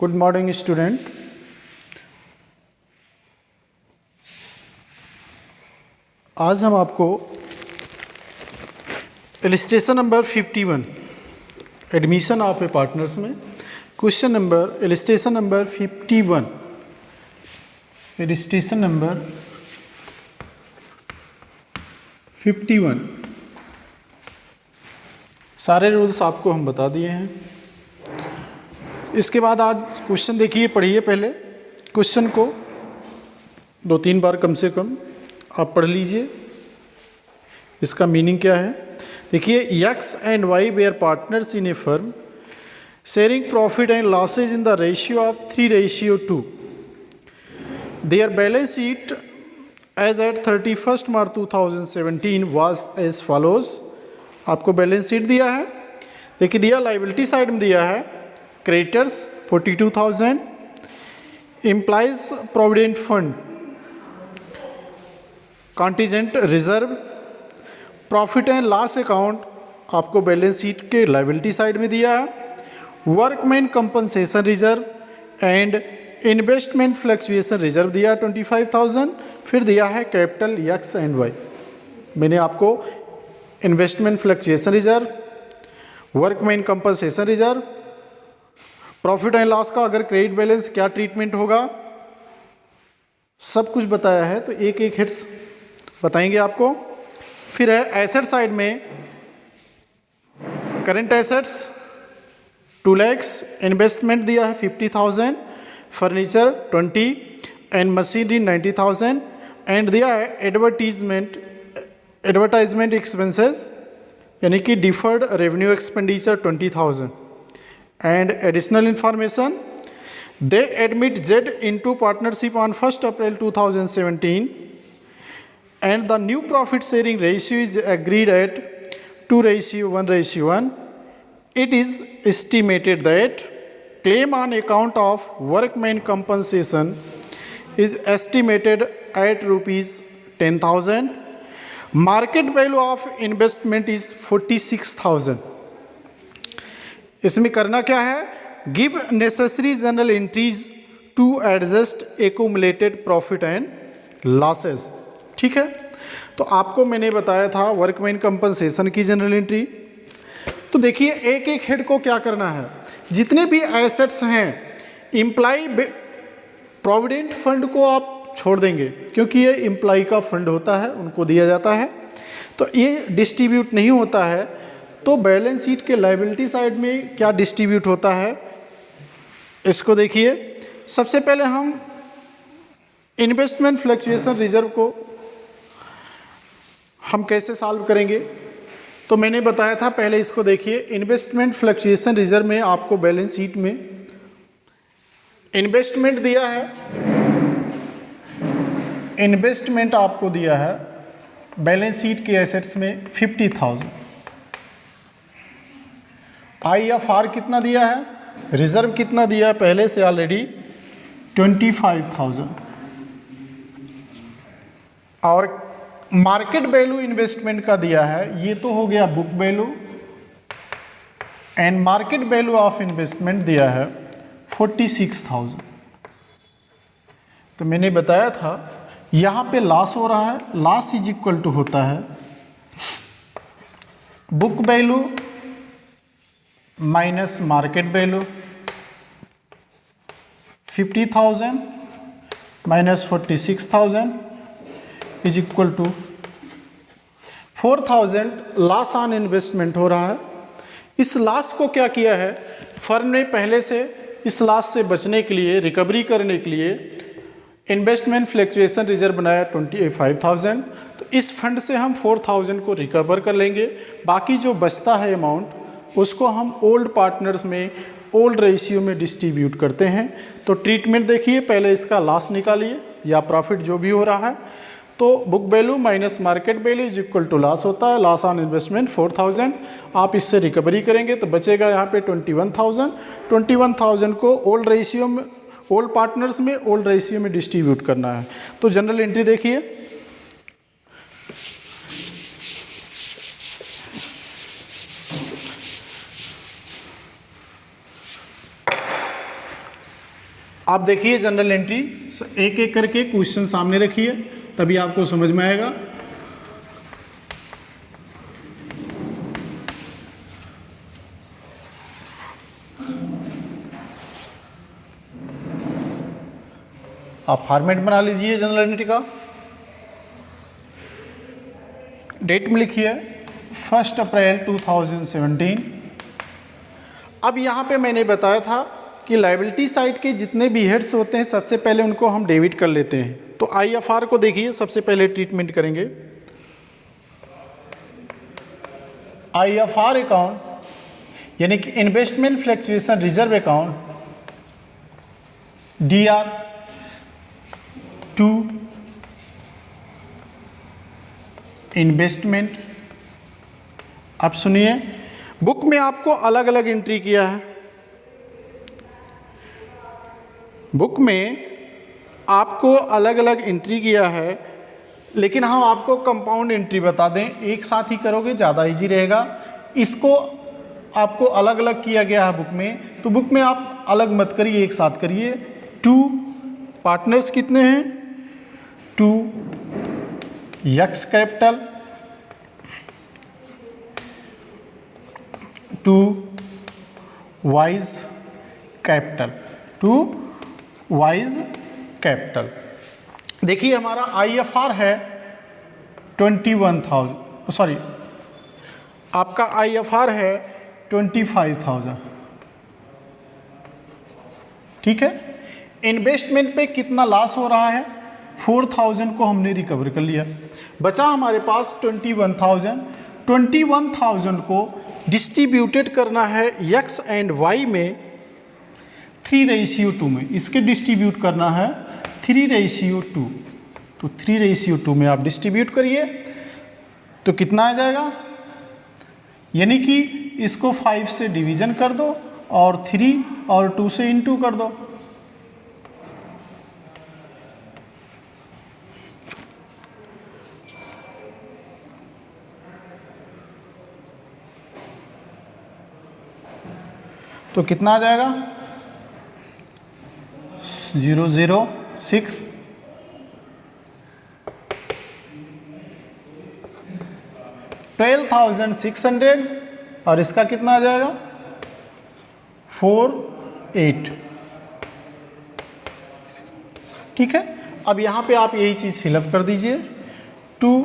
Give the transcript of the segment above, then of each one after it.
Good morning student. आज हम आपको illustration number 51 admission of a partners में question number illustration number 51 illustration number 51 सारे रूल्स आपको हम बता दिए हैं। इसके बाद आज क्वेश्चन देखिए, पढ़िए पहले क्वेश्चन को 2-3 बार कम से कम आप पढ़ लीजिए, इसका मीनिंग क्या है। देखिए, X and Y were partners in a firm sharing profit and losses in the ratio of 3:2। Their balance sheet as at 31 March 2017 was as follows. आपको बैलेंस शीट दिया है, देखिए दिया लाइबिलिटी साइड में दिया है creditors 42,000, employees provident fund, contingent reserve, profit and loss account आपको balance sheet के लाइबिलिटी साइड में दिया है, workman compensation reserve and investment fluctuation reserve दिया 25,000। फिर दिया है कैपिटल एक्स एंड वाई। मैंने आपको investment fluctuation reserve, workman compensation reserve, profit and loss का अगर क्रेडिट बैलेंस क्या ट्रीटमेंट होगा सब कुछ बताया है, तो एक एक हिट्स बताएंगे आपको। फिर है एसेट साइड में करंट एसेट्स 2 लाख, इन्वेस्टमेंट दिया है 50,000, फर्नीचर 20 एंड मशीनरी 90,000 एंड दिया है एडवर्टाइजमेंट एक्सपेंसेस यानी कि deferred revenue expenditure 20,000 and additional information. They admit Z into partnership on 1st April 2017 and the new profit sharing ratio is agreed at 2:1:1. It is estimated that claim on account of workman compensation is estimated at rupees 10,000. Market value of investment is 46,000. इसमें करना क्या है, give necessary journal entries to adjust accumulated profit and losses. ठीक है, तो आपको मैंने बताया था वर्कमैन कंपनसेशन की जनरल एंट्री। तो देखिए एक एक हेड को क्या करना है, जितने भी एसेट्स हैं एम्प्लॉय प्रोविडेंट फंड को आप छोड़ देंगे क्योंकि ये एम्प्लॉय का फंड होता है, उनको दिया जाता है, तो ये डिस्ट्रीब्यूट नहीं होता है। तो बैलेंस शीट के लायबिलिटी साइड में क्या डिस्ट्रीब्यूट होता है, इसको देखिए। सबसे पहले हम इन्वेस्टमेंट फ्लक्चुएशन रिजर्व को हम कैसे सॉल्व करेंगे, तो मैंने बताया था पहले इसको देखिए। इन्वेस्टमेंट फ्लक्चुएशन रिजर्व में आपको बैलेंस शीट में इन्वेस्टमेंट दिया है, इन्वेस्टमेंट आपको दिया है बैलेंस शीट के एसेट्स में 50,000। IFR कितना दिया है, रिजर्व कितना दिया है पहले से ऑलरेडी 25,000, और मार्केट वैल्यू इन्वेस्टमेंट का दिया है, ये तो हो गया book value, and market value of investment दिया है 46,000। तो मैंने बताया था यहाँ पे लॉस हो रहा है, लॉस इज इक्वल टू होता है book value minus market value, 50,000 minus 46,000 is equal to 4,000 loss on investment हो रहा है। इस लॉस को क्या किया है फर्म ने, पहले से इस लॉस से बचने के लिए, रिकवरी करने के लिए इन्वेस्टमेंट फ्लक्चुएशन रिजर्व बनाया 25,000। तो इस फंड से हम 4,000 को रिकवर कर लेंगे, बाकी जो बचता है अमाउंट उसको हम ओल्ड पार्टनर्स में ओल्ड रेशियो में डिस्ट्रीब्यूट करते हैं। तो ट्रीटमेंट देखिए, पहले इसका लॉस निकालिए या प्रॉफिट जो भी हो रहा है, तो book value minus market value is equal to loss होता है, लॉस ऑन इन्वेस्टमेंट 4,000। आप इससे रिकवरी करेंगे तो बचेगा यहाँ पे 21,000। 21,000 को ओल्ड रेशियो में, ओल्ड पार्टनर्स में ओल्ड रेशियो में डिस्ट्रीब्यूट करना है। तो जनरल एंट्री देखिए, आप देखिए जनरल एंट्री एक एक करके क्वेश्चन सामने रखिए, तभी आपको समझ में आएगा। आप फॉर्मेट बना लीजिए जनरल एंट्री का। डेट में लिखिए 1 अप्रैल 2017। अब यहाँ पे मैंने बताया था कि लायबिलिटी साइड के जितने भी हेड्स होते हैं सबसे पहले उनको हम डेबिट कर लेते हैं। तो IFR को देखिए, सबसे पहले ट्रीटमेंट करेंगे। IFR अकाउंट यानी कि investment fluctuation reserve account DR2 investment. अब सुनिए, बुक में आपको अलग अलग एंट्री किया है। बुक में आपको अलग अलग एंट्री किया है, लेकिन हम आपको कंपाउंड एंट्री बता दें, एक साथ ही करोगे ज़्यादा इजी रहेगा। इसको आपको अलग अलग किया गया है बुक में, तो बुक में आप अलग मत करिए, एक साथ करिए। 2 पार्टनर्स कितने हैं? 2 x capital, 2 wise capital, 2 wise capital. देखिए हमारा IFR है 21,000, सॉरी आपका IFR है 25,000, ठीक है। इन्वेस्टमेंट पे कितना लॉस हो रहा है? 4,000 को हमने रिकवर कर लिया, बचा हमारे पास 21,000। 21,000 को डिस्ट्रीब्यूटेड करना है X एंड Y में 3:2 में। इसके डिस्ट्रीब्यूट करना है 3:2, तो 3:2 में आप डिस्ट्रीब्यूट करिए तो कितना आ जाएगा? यानी कि इसको 5 से डिवीजन कर दो और 3 और 2 से इंटू कर दो। तो कितना आ जाएगा? 006 12,600 और इसका कितना आ जाएगा? 48, ठीक है। अब यहाँ पे आप यही चीज़ फिलअप कर दीजिए। 2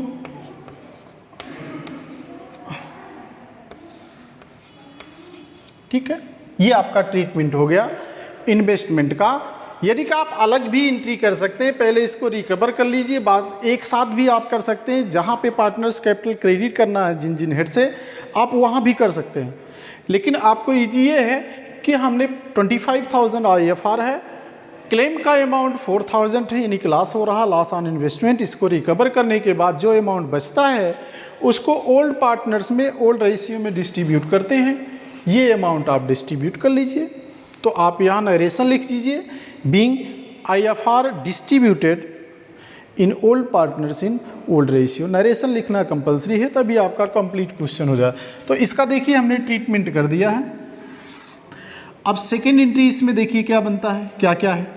ठीक है, ये आपका ट्रीटमेंट हो गया इन्वेस्टमेंट का। यदि कि आप अलग भी एंट्री कर सकते हैं, पहले इसको रिकवर कर लीजिए, बाद एक साथ भी आप कर सकते हैं। जहाँ पे पार्टनर्स कैपिटल क्रेडिट करना है जिन जिन हेड से, आप वहाँ भी कर सकते हैं। लेकिन आपको ईजी ये है कि हमने 25,000 IFR है, क्लेम का अमाउंट 4,000 है, यानी कि लॉस हो रहा, लॉस ऑन इन्वेस्टमेंट। इसको रिकवर करने के बाद जो अमाउंट बचता है उसको ओल्ड पार्टनर्स में ओल्ड रेशियो में डिस्ट्रीब्यूट करते हैं। ये अमाउंट आप डिस्ट्रीब्यूट कर लीजिए। तो आप यहाँ नरेशन लिख दीजिए, being IFR distributed in old partners in old ratio. Narration लिखना कंपलसरी है, तभी आपका कंप्लीट क्वेश्चन हो जाए। तो इसका देखिए हमने ट्रीटमेंट कर दिया है। अब सेकेंड एंट्री इसमें देखिए क्या बनता है, क्या क्या है।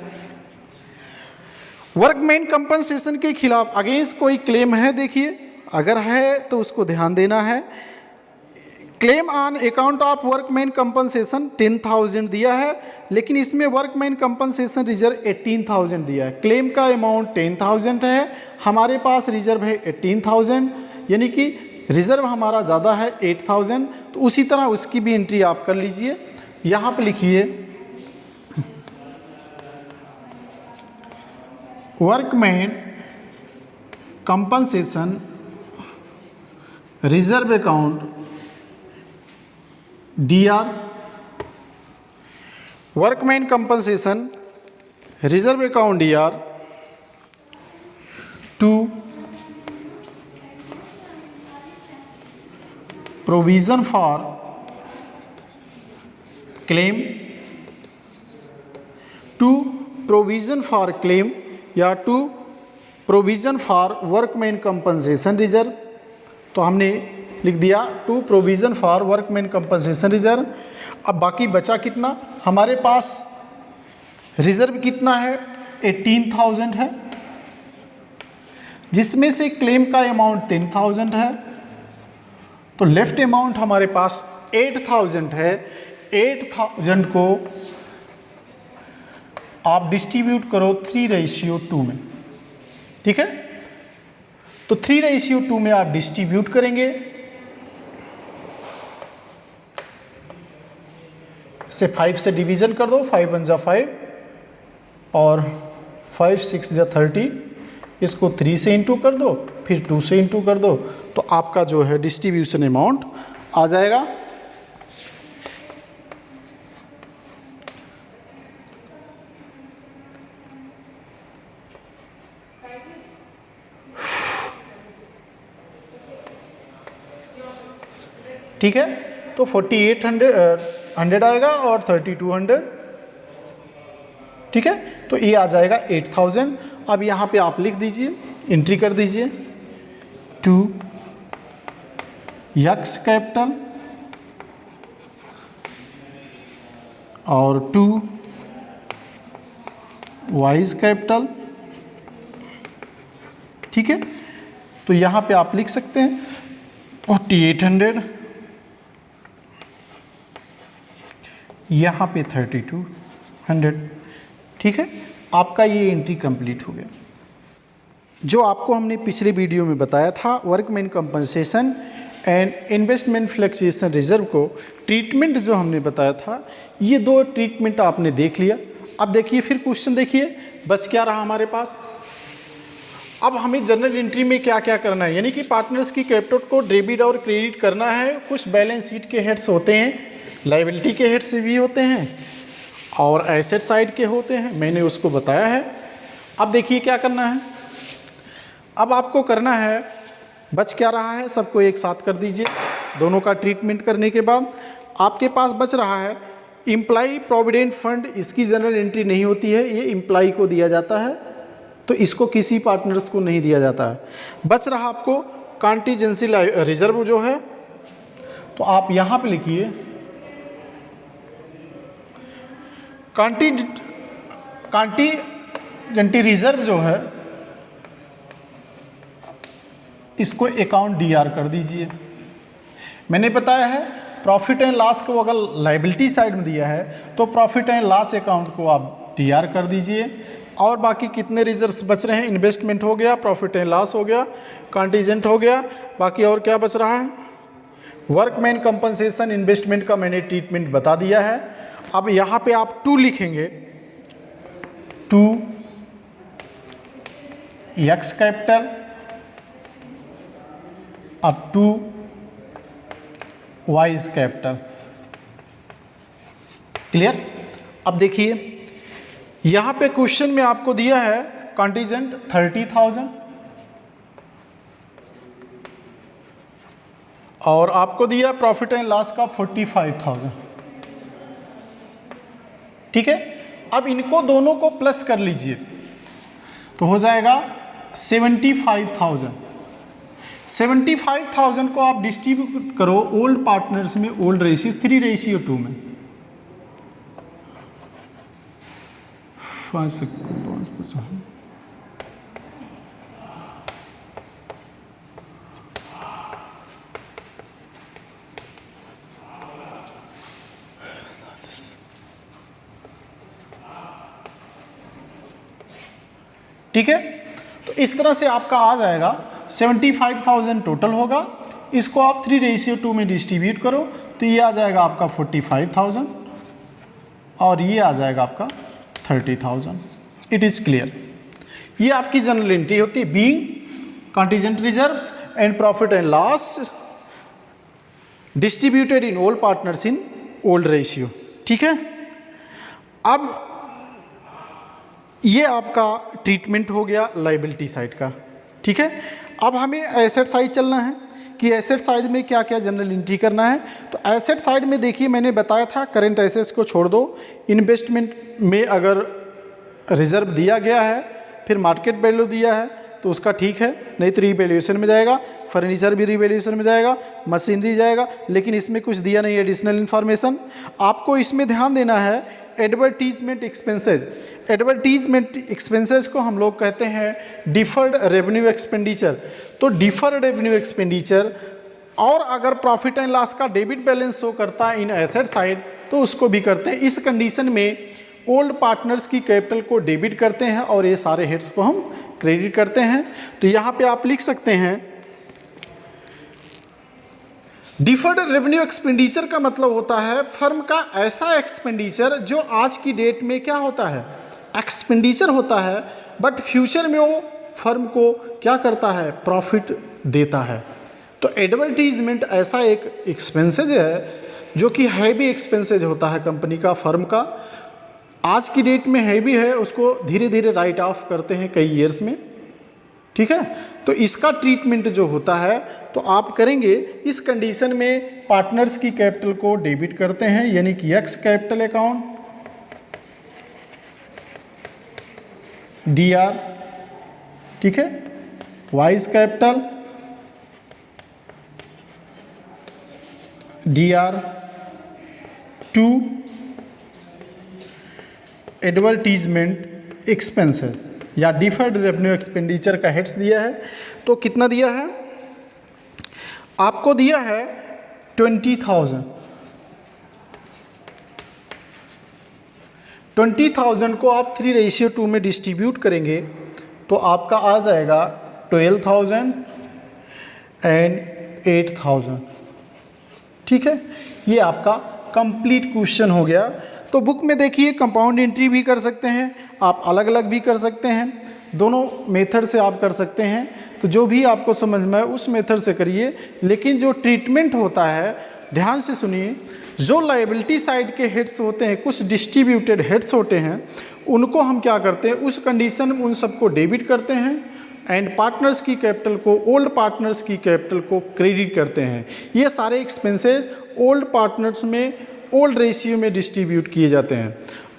वर्कमैन कंपनसेशन के खिलाफ अगेंस्ट कोई क्लेम है, देखिए अगर है तो उसको ध्यान देना है। Claim on account of workman compensation 10,000 दिया है, लेकिन इसमें वर्कमैन कंपनसेशन रिजर्व 18,000 दिया है। क्लेम का अमाउंट 10,000 है, हमारे पास रिजर्व है 18,000, यानी कि रिजर्व हमारा ज़्यादा है 8,000। तो उसी तरह उसकी भी एंट्री आप कर लीजिए। यहाँ पे लिखिए workman compensation reserve account DR, workman compensation reserve account DR 2 provision for claim, 2 provision for claim या 2 provision for workman compensation reserve. तो हमने लिख दिया 2 provision for workman compensation reserve. अब बाकी बचा कितना हमारे पास? रिजर्व कितना है, 18,000 है, जिसमें से क्लेम का अमाउंट 10,000 है, तो लेफ्ट अमाउंट हमारे पास 8,000 है। 8,000 को आप डिस्ट्रीब्यूट करो 3:2 में, ठीक है। तो 3:2 में आप डिस्ट्रीब्यूट करेंगे, इसे 5 से डिवीजन कर दो, 5 1 जा 5 और 5 6 जा 30, इसको 3 से इंटू कर दो, फिर 2 से इंटू कर दो, तो आपका जो है डिस्ट्रीब्यूशन अमाउंट आ जाएगा। ठीक है, तो 4,800 आएगा और 3,200, ठीक है। तो ये आ जाएगा 8,000। अब यहाँ पे आप लिख दीजिए, एंट्री कर दीजिए, 2 एक्स कैपिटल और 2 वाइज कैपिटल, ठीक है। तो यहाँ पे आप लिख सकते हैं 4,800, यहाँ पे 3,200, ठीक है। आपका ये एंट्री कंप्लीट हो गया। जो आपको हमने पिछले वीडियो में बताया था, workman compensation and investment fluctuation reserve को ट्रीटमेंट जो हमने बताया था, ये 2 ट्रीटमेंट आपने देख लिया। अब देखिए फिर क्वेश्चन देखिए, बस क्या रहा हमारे पास। अब हमें जर्नल एंट्री में क्या क्या करना है, यानी कि पार्टनर्स की कैपिटल को डेबिट और क्रेडिट करना है। कुछ बैलेंस शीट के हेड्स होते हैं, लायबिलिटी के हेड्स भी होते हैं और एसेट साइड के होते हैं, मैंने उसको बताया है। अब देखिए क्या करना है, अब आपको करना है, बच क्या रहा है सबको एक साथ कर दीजिए। दोनों का ट्रीटमेंट करने के बाद आपके पास बच रहा है एम्प्लॉय प्रोविडेंट फंड, इसकी जनरल एंट्री नहीं होती है, ये एम्प्लॉय को दिया जाता है, तो इसको किसी पार्टनर्स को नहीं दिया जाता है। बच रहा आपको कॉन्टीजेंसी रिजर्व जो है, तो आप यहाँ पे लिखिए कॉन्टीजेंटी रिजर्व जो है, इसको अकाउंट डीआर कर दीजिए। मैंने बताया है प्रॉफिट एंड लॉस को अगर लायबिलिटी साइड में दिया है तो प्रॉफिट एंड लॉस अकाउंट को आप डीआर कर दीजिए। और बाकी कितने रिजर्व्स बच रहे हैं, इन्वेस्टमेंट हो गया, प्रॉफिट एंड लॉस हो गया, कॉन्टीजेंट हो गया, बाकी और क्या बच रहा है, वर्कमैन कंपनसेशन इन्वेस्टमेंट का मैंने ट्रीटमेंट बता दिया है। अब यहाँ पे आप 2 लिखेंगे, 2 एक्स कैपिटल, अब 2 वाइज कैपिटल, क्लियर। अब देखिए यहाँ पे क्वेश्चन में आपको दिया है कॉन्टीजेंट 30,000 और आपको दिया प्रॉफिट एंड लॉस का 45,000, ठीक है। अब इनको दोनों को प्लस कर लीजिए तो हो जाएगा 75,000। 75,000 को आप डिस्ट्रीब्यूट करो ओल्ड पार्टनर्स में, ओल्ड रेशियो 3:2 में, 5 ठीक है। तो इस तरह से आपका आ जाएगा 75,000 टोटल होगा। इसको आप 3:2 में डिस्ट्रीब्यूट करो तो ये आ जाएगा आपका 45,000 और ये आ जाएगा आपका 30,000। It is clear. ये आपकी जनरल एंट्री होती है, being contingent reserves and profit and loss distributed in all partners in old ratio, ठीक है। अब ये आपका ट्रीटमेंट हो गया लायबिलिटी साइड का, ठीक है। अब हमें एसेट साइड चलना है कि एसेट साइड में क्या क्या जनरल एंट्री करना है। तो एसेट साइड में देखिए मैंने बताया था करंट एसेट्स को छोड़ दो, इन्वेस्टमेंट में अगर रिजर्व दिया गया है फिर मार्केट वैल्यू दिया है तो उसका ठीक है, नहीं तो रीवैल्यूएशन में जाएगा, फर्नीचर भी रीवैल्यूएशन में जाएगा, मशीनरी जाएगा, लेकिन इसमें कुछ दिया नहीं एडिशनल इन्फॉर्मेशन। आपको इसमें ध्यान देना है एडवर्टीजमेंट एक्सपेंसेस। एडवर्टीजमेंट एक्सपेंसेस को हम लोग कहते हैं डिफर्ड रेवेन्यू एक्सपेंडिचर। तो डिफर्ड रेवेन्यू एक्सपेंडिचर, और अगर प्रॉफिट एंड लॉस का डेबिट बैलेंस शो करता है इन एसेट साइड तो उसको भी करते हैं। इस कंडीशन में ओल्ड पार्टनर्स की कैपिटल को डेबिट करते हैं और ये सारे हेड्स को हम क्रेडिट करते हैं। तो यहाँ पे आप लिख सकते हैं डिफर्ड रेवेन्यू एक्सपेंडिचर का मतलब होता है फर्म का ऐसा एक्सपेंडिचर जो आज की डेट में क्या होता है, एक्सपेंडिचर होता है, बट फ्यूचर में वो फर्म को क्या करता है, प्रॉफिट देता है। तो एडवर्टीजमेंट ऐसा एक एक्सपेंसेज है जो कि हैवी एक्सपेंसेज होता है कंपनी का, फर्म का, आज की डेट में हैवी है, उसको धीरे धीरे राइट ऑफ करते हैं कई ईयर्स में, ठीक है। तो इसका ट्रीटमेंट जो होता है तो आप करेंगे इस कंडीशन में पार्टनर्स की कैपिटल को डेबिट करते हैं, यानी कि एक्स कैपिटल अकाउंट DR, ठीक है, wise capital DR to advertisement expenses या डिफर्ड रेवेन्यू एक्सपेंडिचर का हेड्स दिया है। तो कितना दिया है आपको, दिया है 20,000। 20,000 को आप 3:2 में डिस्ट्रीब्यूट करेंगे तो आपका आ जाएगा 12,000 एंड 8,000, ठीक है। ये आपका कंप्लीट क्वेश्चन हो गया। तो बुक में देखिए कंपाउंड एंट्री भी कर सकते हैं, आप अलग अलग भी कर सकते हैं, दोनों मेथड से आप कर सकते हैं। तो जो भी आपको समझ में आए उस मेथड से करिए, लेकिन जो ट्रीटमेंट होता है ध्यान से सुनिए। जो लायबिलिटी साइड के हेड्स होते हैं, कुछ डिस्ट्रीब्यूटेड हेड्स होते हैं, उनको हम क्या करते हैं, उस कंडीशन में उन सबको डेबिट करते हैं एंड पार्टनर्स की कैपिटल को, ओल्ड पार्टनर्स की कैपिटल को क्रेडिट करते हैं। ये सारे एक्सपेंसेस ओल्ड पार्टनर्स में ओल्ड रेशियो में डिस्ट्रीब्यूट किए जाते हैं।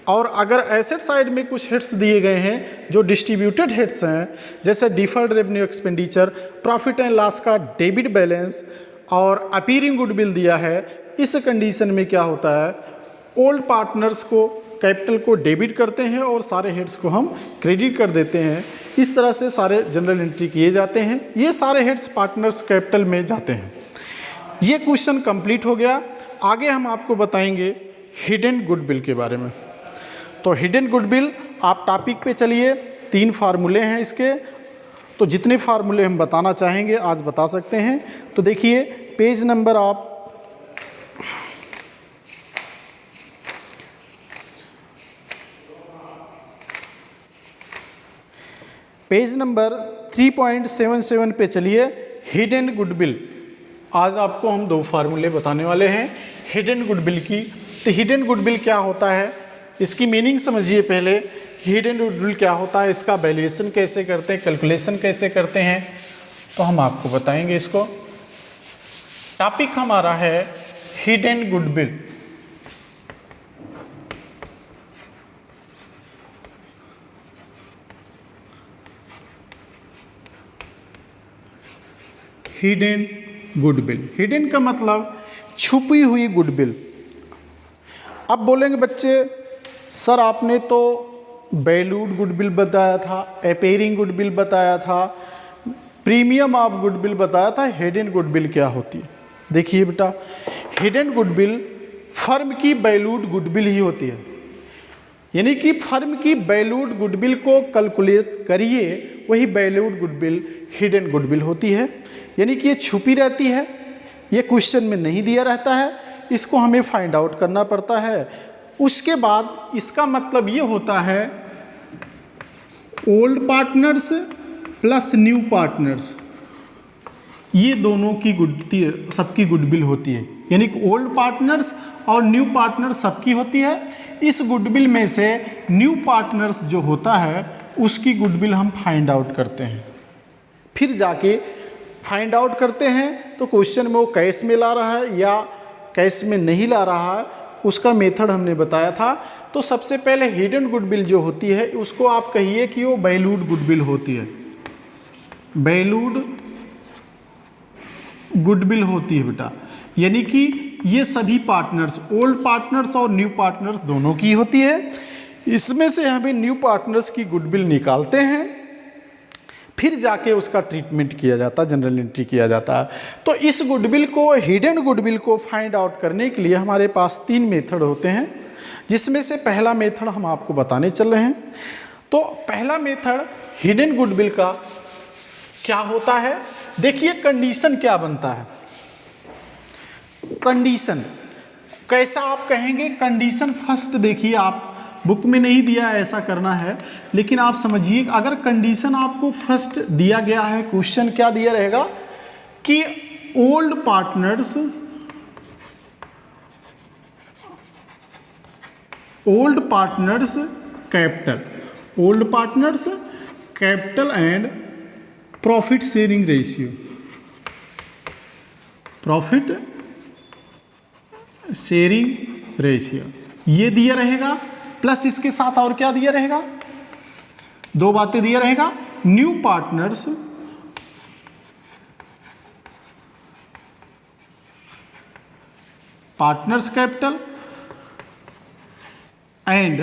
और अगर एसेट साइड में कुछ हेड्स दिए गए हैं जो डिस्ट्रीब्यूटेड हेड्स हैं, जैसे deferred revenue expenditure, profit and loss का डेबिट बैलेंस और अपीयरिंग गुडविल दिया है, इस कंडीशन में क्या होता है, ओल्ड पार्टनर्स को कैपिटल को डेबिट करते हैं और सारे हेड्स को हम क्रेडिट कर देते हैं। इस तरह से सारे जनरल एंट्री किए जाते हैं। ये सारे हेड्स पार्टनर्स कैपिटल में जाते हैं। ये क्वेश्चन कंप्लीट हो गया। आगे हम आपको बताएंगे हिडन गुडविल के बारे में। तो हिडन गुडविल, आप टॉपिक पे चलिए। 3 फार्मूले हैं इसके, तो जितने फार्मूले हम बताना चाहेंगे आज बता सकते हैं। तो देखिए पेज नंबर आप पेज नंबर 3.77 पे चलिए। हिडन गुडविल, आज आपको हम 2 फार्मूले बताने वाले हैं हिडन गुडविल की। तो हिडन गुडविल क्या होता है, इसकी मीनिंग समझिए पहले। हिडन गुडविल क्या होता है, इसका वैल्यूएशन कैसे करते हैं, कैलकुलेशन कैसे करते हैं, तो हम आपको बताएंगे इसको। टॉपिक हमारा है hidden goodwill. Hidden goodwill, hidden का मतलब छुपी हुई गुडविल। अब बोलेंगे बच्चे सर आपने तो वैल्यूड गुडविल बताया था, अपीयरिंग गुडविल बताया था, प्रीमियम ऑफ गुडविल बताया था, हिडन गुडविल क्या होती है। देखिए बेटा, हिडन गुडविल फर्म की वैल्यूड गुडविल ही होती है, यानी कि फर्म की वैल्यूड गुडविल को कैलकुलेट करिए, वही वैल्यूड गुडविल हिडन गुडविल होती है। यानी कि ये छुपी रहती है, ये क्वेश्चन में नहीं दिया रहता है, इसको हमें फाइंड आउट करना पड़ता है। उसके बाद इसका मतलब ये होता है old partners plus new partners, ये दोनों की सबकी गुडविल होती है। यानी कि ओल्ड पार्टनर्स और न्यू पार्टनर्स सबकी होती है। इस गुडविल में से न्यू पार्टनर्स जो होता है उसकी गुडविल हम फाइंड आउट करते हैं। फिर जाके फाइंड आउट करते हैं तो क्वेश्चन में वो कैश में ला रहा है या कैश में नहीं ला रहा है, उसका मेथड हमने बताया था। तो सबसे पहले हिडन गुडविल जो होती है उसको आप कहिए कि वो वैल्यूड गुडविल होती है, वैल्यूड गुडविल होती है बेटा। यानी कि ये सभी पार्टनर्स, ओल्ड पार्टनर्स और न्यू पार्टनर्स दोनों की होती है। इसमें से हमें न्यू पार्टनर्स की गुडविल निकालते हैं, फिर जाके उसका ट्रीटमेंट किया जाता है, जनरल एंट्री किया जाता है। तो इस गुडविल को, हिडन गुडविल को फाइंड आउट करने के लिए हमारे पास 3 मेथड होते हैं, जिसमें से पहला मेथड हम आपको बताने चल रहे हैं। तो पहला मेथड हिडन गुडविल का क्या होता है, देखिए कंडीशन क्या बनता है। कंडीशन कैसा आप कहेंगे, कंडीशन फर्स्ट देखिए, आप बुक में नहीं दिया है ऐसा करना है, लेकिन आप समझिए अगर कंडीशन आपको फर्स्ट दिया गया है, क्वेश्चन क्या दिया रहेगा कि old partners capital, old partners capital and profit sharing ratio, profit sharing ratio ये दिया रहेगा, प्लस इसके साथ और क्या दिया रहेगा, 2 बातें दिया रहेगा, new partners capital and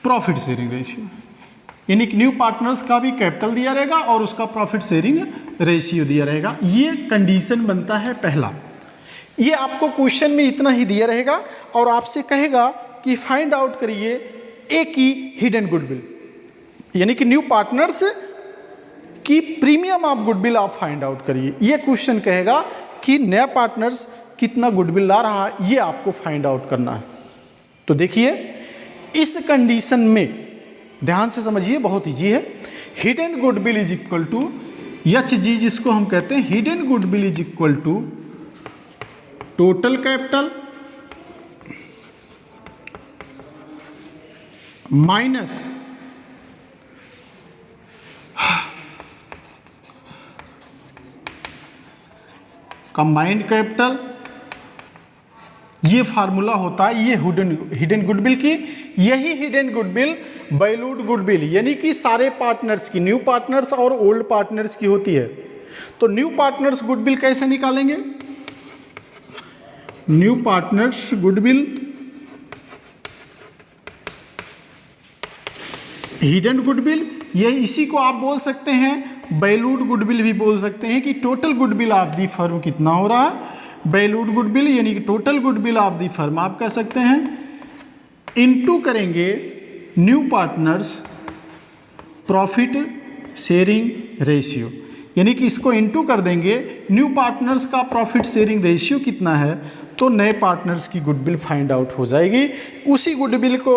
profit sharing ratio, यानी कि न्यू पार्टनर्स का भी कैपिटल दिया रहेगा और उसका प्रॉफिट शेयरिंग रेशियो दिया रहेगा। ये कंडीशन बनता है पहला। ये आपको क्वेश्चन में इतना ही दिया रहेगा और आपसे कहेगा कि फाइंड आउट करिए ए की हिडन गुडविल, यानी कि न्यू पार्टनर्स की प्रीमियम ऑफ गुडविल आप फाइंड आउट करिए। ये क्वेश्चन कहेगा कि नया पार्टनर्स कितना गुडविल ला रहा है, ये आपको फाइंड आउट करना है। तो देखिए इस कंडीशन में ध्यान से समझिए, बहुत ईजी है। Hidden goodwill is equal to H G, जिसको हम कहते हैं hidden goodwill is equal to total capital minus combined capital. ये फार्मूला होता है ये हिडन गुडविल की। यही हिडन गुडविल वैल्यूड गुडविल यानी कि सारे पार्टनर्स की, न्यू पार्टनर्स और ओल्ड पार्टनर्स की होती है। तो न्यू पार्टनर्स गुडविल कैसे निकालेंगे, new partners goodwill hidden goodwill, ये इसी को आप बोल सकते हैं वैल्यूड गुडविल भी बोल सकते हैं कि total goodwill of the firm कितना हो रहा है, वैल्यूड गुडविल यानी कि total goodwill of the firm आप कह सकते हैं, इनटू करेंगे new partners profit sharing ratio, यानी कि इसको इनटू कर देंगे, न्यू पार्टनर्स का प्रॉफिट शेयरिंग रेशियो कितना है तो नए पार्टनर्स की गुडविल फाइंड आउट हो जाएगी। उसी गुडविल को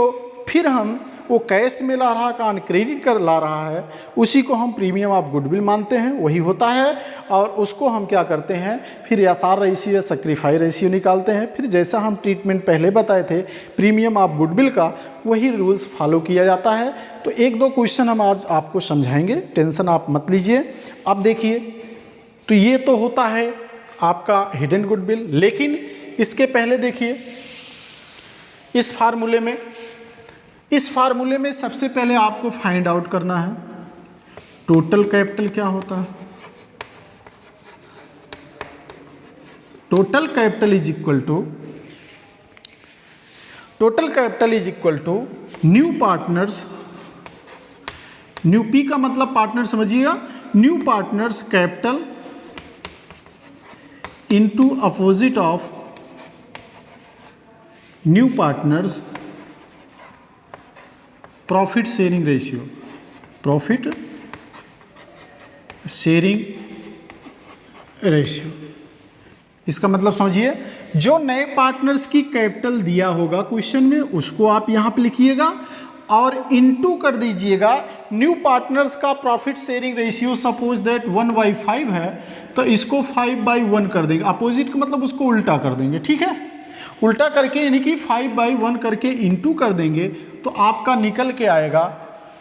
फिर हम वो कैश में ला रहा का क्रेडिट कर ला रहा है, उसी को हम प्रीमियम ऑफ गुडविल मानते हैं, वही होता है। और उसको हम क्या करते हैं, फिर एसआर रेशियो या सैक्रिफाई रेशियो निकालते हैं। फिर जैसा हम ट्रीटमेंट पहले बताए थे प्रीमियम ऑफ गुडविल का, वही रूल्स फॉलो किया जाता है। तो 1-2 क्वेश्चन हम आज आपको समझाएंगे, टेंशन आप मत लीजिए। अब देखिए, तो ये तो होता है आपका हिडन गुडविल, लेकिन इसके पहले देखिए इस फार्मूले में सबसे पहले आपको फाइंड आउट करना है टोटल कैपिटल क्या होता है। Total capital is equal to new partners, new P का मतलब पार्टनर समझिएगा, new partners capital into opposite of new partners profit sharing ratio, profit sharing ratio. इसका मतलब समझिए, जो नए पार्टनर्स की कैपिटल दिया होगा क्वेश्चन में उसको आप यहाँ पे लिखिएगा और इनटू कर दीजिएगा न्यू पार्टनर्स का profit sharing ratio. Suppose that 1/5 है तो इसको 5/1 कर देंगे, अपोजिट का मतलब उसको उल्टा कर देंगे, ठीक है। उल्टा करके यानी कि 5/1 करके इनटू कर देंगे तो आपका निकल के आएगा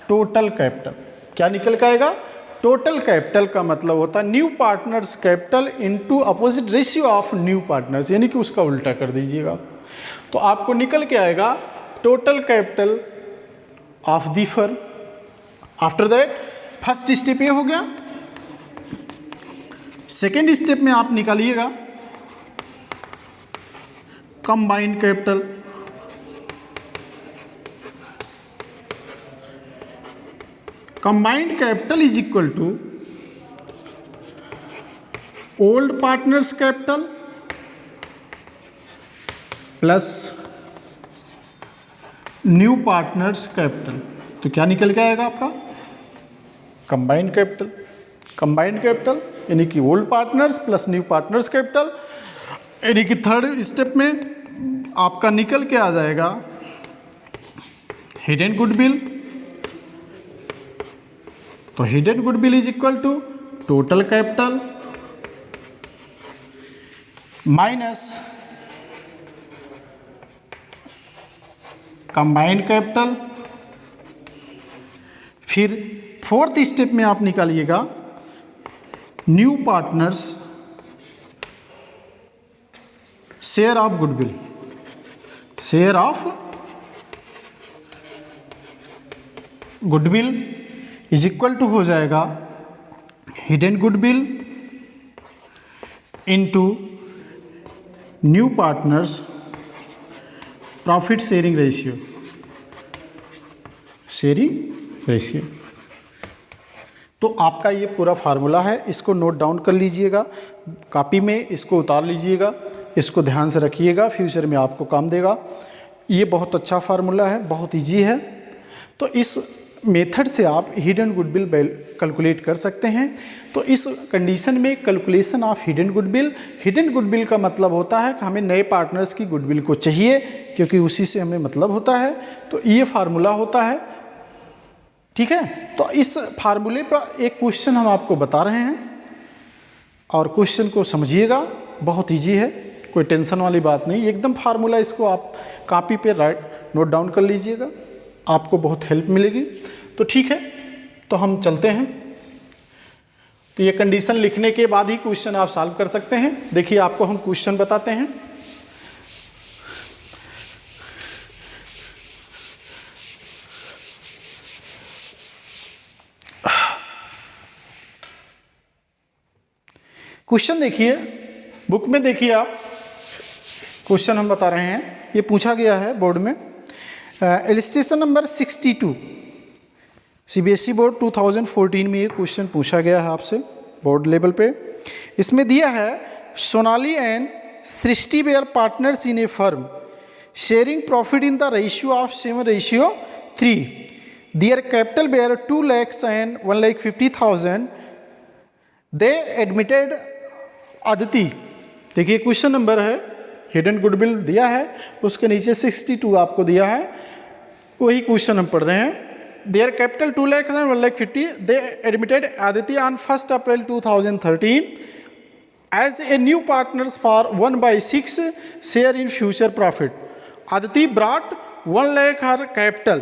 टोटल कैपिटल। क्या निकल के आएगा, टोटल कैपिटल का मतलब होता है new partners capital into opposite ratio of new partners, यानी कि उसका उल्टा कर दीजिएगा तो आपको निकल के आएगा total capital of the firm. After that first step ये हो गया। सेकेंड स्टेप में आप निकालिएगा combined capital, combined capital is equal to old partners capital plus new partners capital. तो क्या निकल के आएगा आपका? Combined capital. कंबाइंड कैपिटल यानी कि old partners plus new partners capital, यानी कि थर्ड स्टेप में आपका निकल के आ जाएगा हिडन गुडविल। तो hidden goodwill is equal to total capital minus combined capital. फिर फोर्थ स्टेप में आप निकालिएगा new partners share of goodwill, share of goodwill is equal to हो जाएगा hidden goodwill into new partners profit sharing ratio, sharing ratio. तो आपका ये पूरा फार्मूला है, इसको नोट डाउन कर लीजिएगा, कॉपी में इसको उतार लीजिएगा, इसको ध्यान से रखिएगा, फ्यूचर में आपको काम देगा। ये बहुत अच्छा फार्मूला है, बहुत इजी है। तो इस मेथड से आप हिडन गुडविल कैलकुलेट कर सकते हैं। तो इस कंडीशन में कैलकुलेशन ऑफ हिडन गुडविल का मतलब होता है कि हमें नए पार्टनर्स की गुडविल को चाहिए, क्योंकि उसी से हमें मतलब होता है। तो ये फार्मूला होता है, ठीक है। तो इस फार्मूले पर एक क्वेश्चन हम आपको बता रहे हैं और क्वेश्चन को समझिएगा, बहुत इजी है, कोई टेंशन वाली बात नहीं, एकदम फार्मूला। इसको आप कॉपी पे नोट डाउन कर लीजिएगा, आपको बहुत हेल्प मिलेगी। तो ठीक है, तो हम चलते हैं। तो ये कंडीशन लिखने के बाद ही क्वेश्चन आप सॉल्व कर सकते हैं। देखिए आपको हम क्वेश्चन बताते हैं। क्वेश्चन देखिए, बुक में देखिए आप, क्वेश्चन हम बता रहे हैं, ये पूछा गया है बोर्ड में। इलस्ट्रेशन नंबर 62, सीबीएसई बोर्ड 2014 में ये क्वेश्चन पूछा गया है आपसे बोर्ड लेवल पे। इसमें दिया है Sonali and Srishti were partners in a firm sharing profit in the ratio of 7:3। Their capital were 2 lakhs and 1,50,000। They admitted Aditi. देखिए क्वेश्चन नंबर है, हिडन गुडविल दिया है, उसके नीचे 62 आपको दिया है, वही क्वेश्चन हम पढ़ रहे हैं। Their capital 2 lakhs and 1,50,000। They admitted Aditi on 1 April 2013 as a new partners for 1/6 share in future profit. Aditi brought 1 lakh her capital,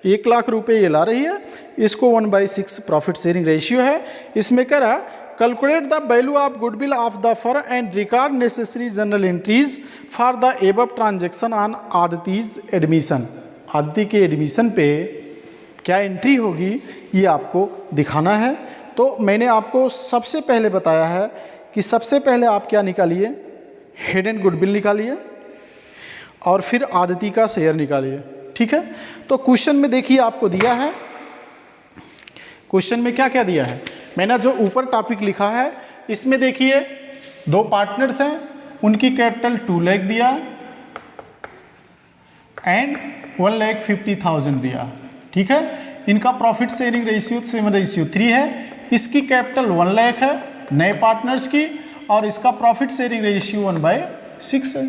1 lakh रुपए ये ला रही है, इसको 1/6 प्रॉफिट शेयरिंग रेशियो है। इसमें कह रहा calculate the value of goodwill of the firm and record necessary journal entries for the above transaction on Aditi's admission. Aditi के एडमिशन पे क्या एंट्री होगी ये आपको दिखाना है। तो मैंने आपको सबसे पहले बताया है कि सबसे पहले आप क्या निकालिए, हिडन गुडविल निकालिए और फिर आदिति का शेयर निकालिए, ठीक है। तो क्वेश्चन में देखिए आपको दिया है, क्वेश्चन में क्या क्या दिया है, मैंने जो ऊपर टॉपिक लिखा है इसमें देखिए 2 पार्टनर्स हैं, उनकी कैपिटल 2 लाख दिया एंड 1,50,000 दिया, ठीक है। इनका प्रॉफिट शेयरिंग रेशियो 7:3 है। इसकी कैपिटल 1 लाख है नए पार्टनर्स की, और इसका प्रॉफिट शेयरिंग रेशियो 1/6 है।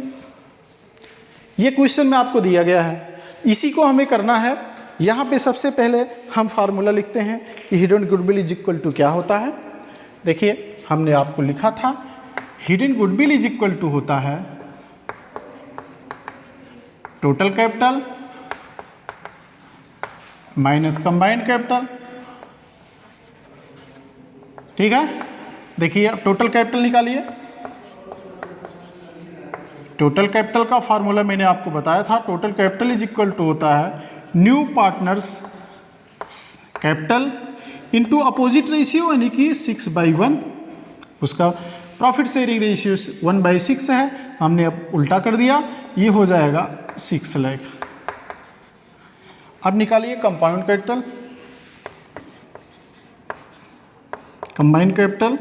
ये क्वेश्चन में आपको दिया गया है, इसी को हमें करना है। यहाँ पे सबसे पहले हम फार्मूला लिखते हैं कि hidden goodwill is equal to क्या होता है। देखिए हमने आपको लिखा था hidden goodwill is equal to होता है total capital minus combined capital, ठीक है। देखिए अब टोटल कैपिटल निकालिए। टोटल कैपिटल का फार्मूला मैंने आपको बताया था, total capital is equal to होता है new partners capital into opposite ratio यानी कि 6/1। उसका प्रॉफिट शेयरिंग रेशियो 1/6 है, हमने अब उल्टा कर दिया, ये हो जाएगा 6 लाख। अब निकालिए compound capital. Combined capital,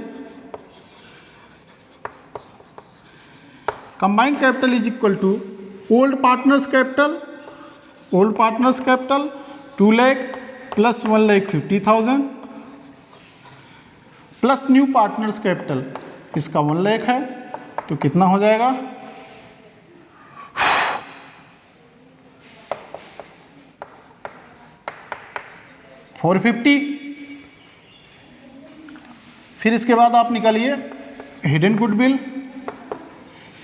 combined capital is equal to old partners capital, old partners capital 2 lakh plus 1,50,000 plus new partners capital, इसका 1 लाख है, तो कितना हो जाएगा 450। फिर इसके बाद आप निकालिए hidden goodwill.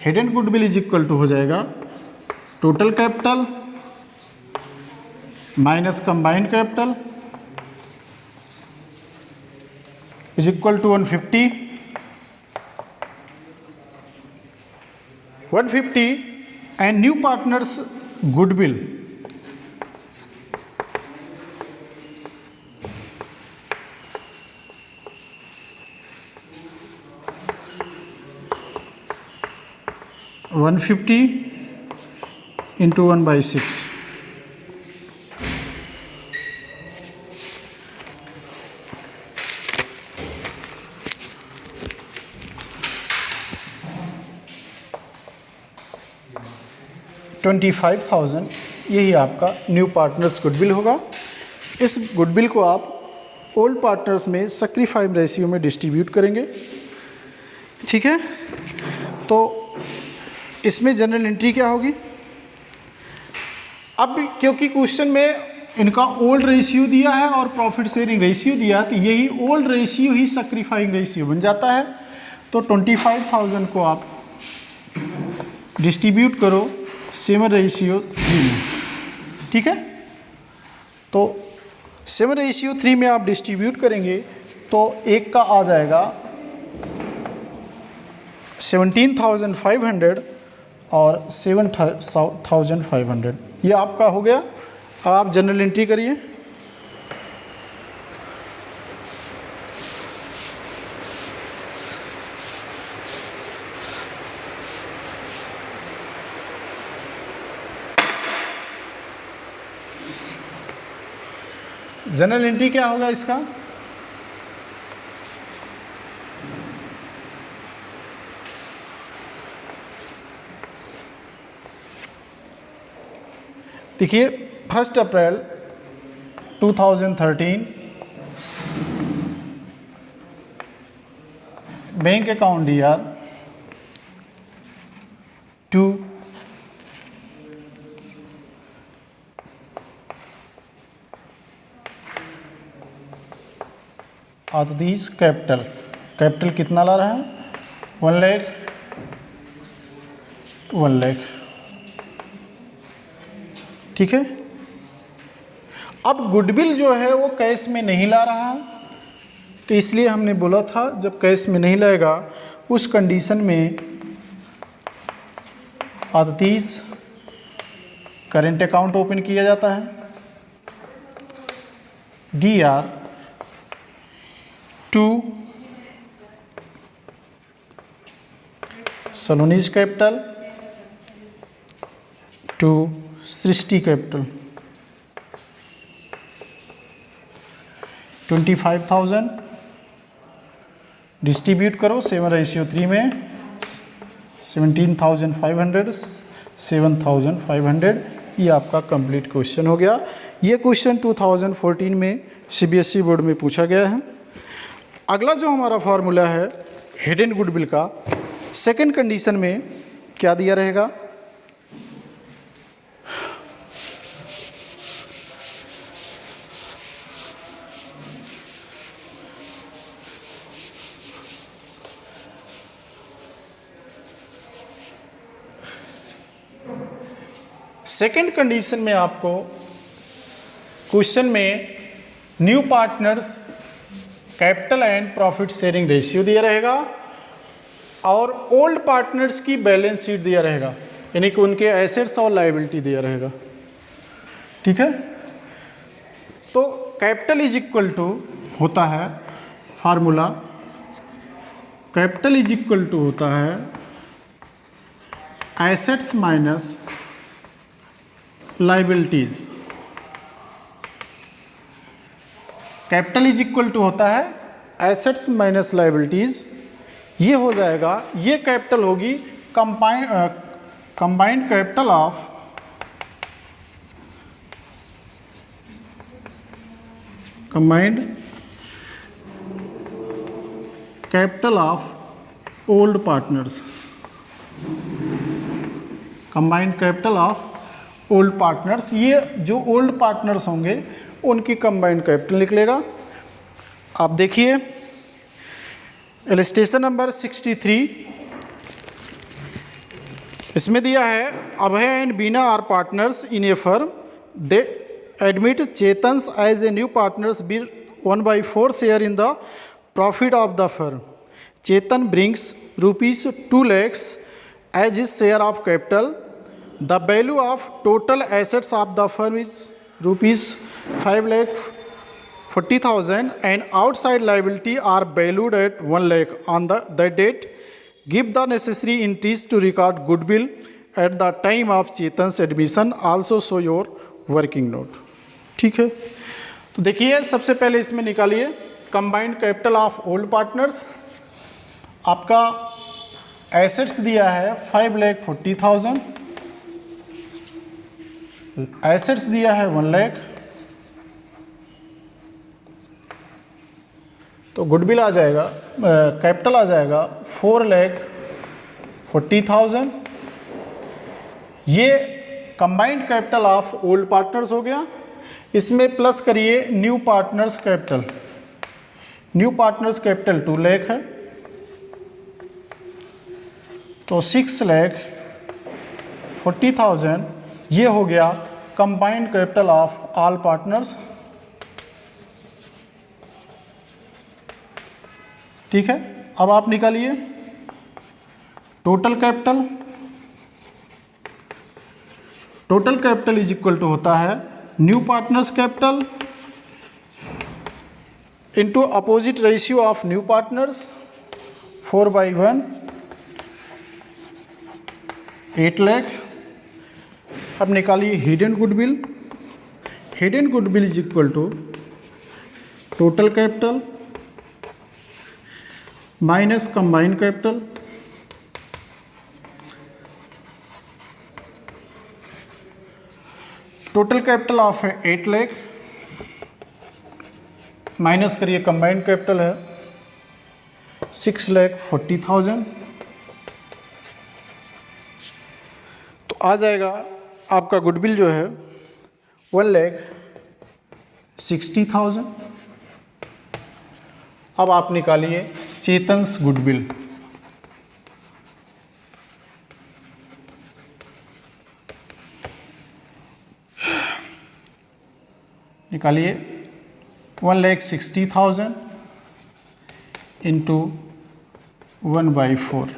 Hidden goodwill is equal to हो जाएगा total capital minus combined capital is equal to 150 and new partners goodwill $150 into 1/6, $25,000 यही आपका न्यू पार्टनर्स गुडविल होगा। इस गुडविल को आप ओल्ड पार्टनर्स में सैक्रिफाइस रेशियो में डिस्ट्रीब्यूट करेंगे, ठीक है। तो इसमें जनरल एंट्री क्या होगी? अब क्योंकि क्वेश्चन में इनका ओल्ड रेशियो दिया है और प्रॉफिट शेयरिंग रेशियो दिया है, तो यही ओल्ड रेशियो ही सैक्रिफाइस रेशियो बन जाता है। तो 25,000 को आप डिस्ट्रीब्यूट करो 7:3 में, ठीक है। तो 7:3 में आप डिस्ट्रीब्यूट करेंगे तो एक का आ जाएगा 17,500 और 7,500, ये आपका हो गया। अब आप जनरल एंट्री करिए। जनरल एंट्री क्या होगा इसका? देखिए 1 April 2013 bank account DR 2 Aditi's capital, capital कितना ला रहा है 1 लाख, 1 लाख, ठीक है। अब गुडविल जो है वो कैश में नहीं ला रहा है, तो इसलिए हमने बोला था जब कैश में नहीं लाएगा उस कंडीशन में आतदीस करेंट अकाउंट ओपन किया जाता है। DR 2 सलोनीज कैपिटल 2 सृष्टि कैपिटल 25,000 डिस्ट्रीब्यूट करो 7:3 में 17,500 7,500, ये आपका कंप्लीट क्वेश्चन हो गया। ये क्वेश्चन 2014 में CBSE बोर्ड में पूछा गया है। अगला जो हमारा फार्मूला है हिडन गुडविल का, सेकंड कंडीशन में क्या दिया रहेगा? सेकंड कंडीशन में आपको क्वेश्चन में new partners capital and profit sharing ratio दिया रहेगा और ओल्ड पार्टनर्स की बैलेंस शीट दिया रहेगा, यानी कि उनके एसेट्स और लायबिलिटी दिया रहेगा, ठीक है। तो कैपिटल इज इक्वल टू होता है formula, capital is equal to होता है assets minus liabilities. Capital is equal to होता है एसेट्स माइनस लाइबिलिटीज। ये हो जाएगा, ये कैपिटल होगी combined capital of old partners. Combined capital of old partners, ये जो ओल्ड पार्टनर्स होंगे उनकी कंबाइंड कैपिटल निकलेगा। आप देखिए इलस्ट्रेशन नंबर 63, इसमें दिया है Abhay and Bina are partners in a firm, they admit Chetan's as a new partners be 1/4 share in the profit of the firm. Chetan brings ₹2 lakhs as his share of capital. The value of total assets of the firm is ₹5,40,000 and outside liability are valued at 1 lakh on that date. Give the necessary entries to record goodwill at the time of Chetan's admission. Also show your working note. ठीक है, तो देखिए सबसे पहले इसमें निकालिए combined capital of old partners. आपका assets दिया है 5,40,000, एसेट्स दिया है 1 लाख, तो गुडविल आ जाएगा, कैपिटल आ जाएगा 4,40,000। ये combined capital of old partners हो गया। इसमें प्लस करिए new partners capital. New partners capital 2 lakh है, तो 6,40,000 ये हो गया combined capital of all partners. ठीक है, अब आप निकालिए total capital. Total capital is equal to होता है new partners capital into opposite ratio of new partners 4/1, 8 lakh. अब निकालिए hidden goodwill. Hidden goodwill is equal to total capital minus combined capital. Total capital of है 8 lakh, minus करिए combined capital है 6,40,000, तो आ जाएगा आपका गुडविल जो है 1,60,000। अब आप निकालिए चेतन्स गुडविल। निकालिए 1,60,000 इंटू 1/4,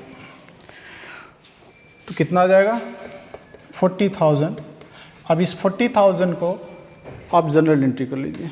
तो कितना आ जाएगा 40,000। अब इस 40,000 को आप जनरल एंट्री कर लीजिए।